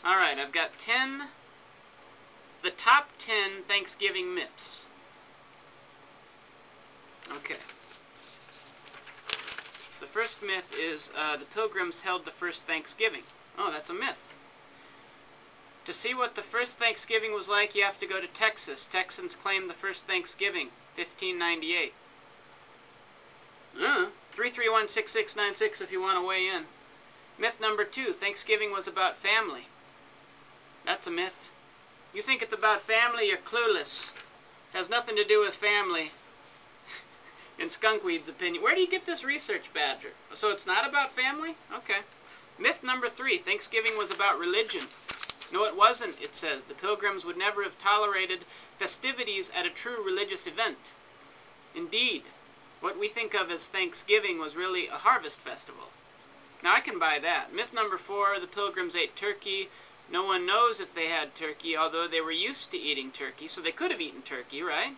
Alright, I've got the top 10 Thanksgiving myths. Okay. The first myth is the Pilgrims held the first Thanksgiving. Oh, that's a myth. To see what the first Thanksgiving was like, you have to go to Texas. Texans claimed the first Thanksgiving, 1598. 331-6696 if you want to weigh in. Myth number 2, Thanksgiving was about family. That's a myth. You think it's about family, you're clueless. It has nothing to do with family. In Skunkweed's opinion. Where do you get this research, Badger? So it's not about family? Okay. Myth number 3, Thanksgiving was about religion. No, it wasn't, it says. The Pilgrims would never have tolerated festivities at a true religious event. Indeed, what we think of as Thanksgiving was really a harvest festival. Now, I can buy that. Myth number 4, the Pilgrims ate turkey. No one knows if they had turkey, although they were used to eating turkey, so they could have eaten turkey, right?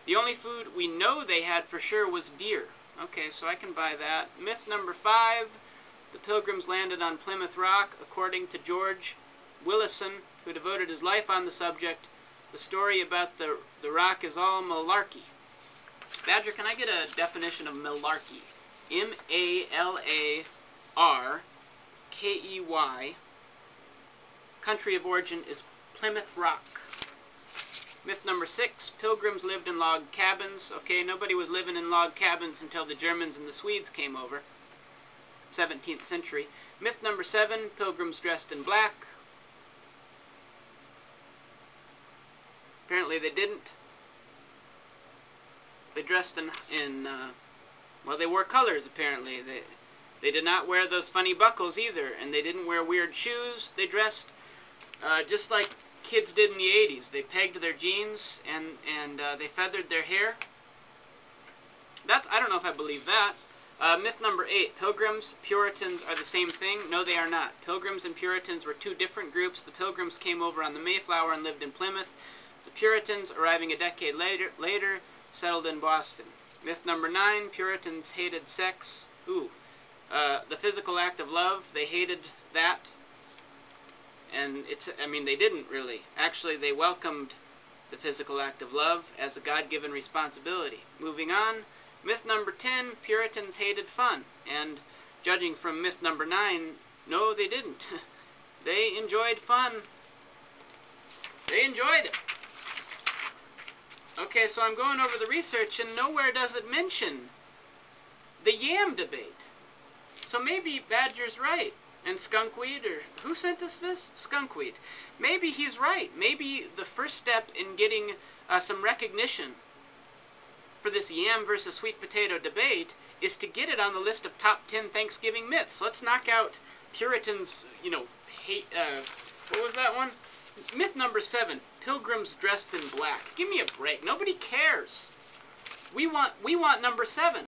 The only food we know they had for sure was deer. Okay, so I can buy that. Myth number 5, the Pilgrims landed on Plymouth Rock. According to George Willison, who devoted his life on the subject, the story about the rock is all malarkey. Badger, can I get a definition of malarkey? M-A-L-A-R-K-E-Y. Country of origin is Plymouth Rock. Myth number 6, Pilgrims lived in log cabins. Okay, nobody was living in log cabins until the Germans and the Swedes came over. 17th century. Myth number 7, Pilgrims dressed in black. Apparently they didn't. They dressed well, they wore colors, apparently. They did not wear those funny buckles either, and they didn't wear weird shoes. They dressed just like kids did in the 80s. They pegged their jeans, and they feathered their hair. I don't know if I believe that. Myth number 8, Pilgrims, Puritans are the same thing. No, they are not. Pilgrims and Puritans were two different groups. The Pilgrims came over on the Mayflower and lived in Plymouth. The Puritans, arriving a decade later, settled in Boston. Myth number 9, Puritans hated sex. The physical act of love, they hated that. And they didn't really. Actually, they welcomed the physical act of love as a God-given responsibility. Moving on, myth number 10, Puritans hated fun. And judging from myth number 9, no, they didn't. They enjoyed fun. They enjoyed it. Okay, so I'm going over the research, and nowhere does it mention the yam debate. So maybe Badger's right. And Skunkweed, or who sent us this? Skunkweed. Maybe he's right. Maybe the first step in getting some recognition for this yam versus sweet potato debate is to get it on the list of top 10 Thanksgiving myths. Let's knock out Puritans, hate, what was that one? Myth number 7, Pilgrims dressed in black. Give me a break. Nobody cares. We want number 7.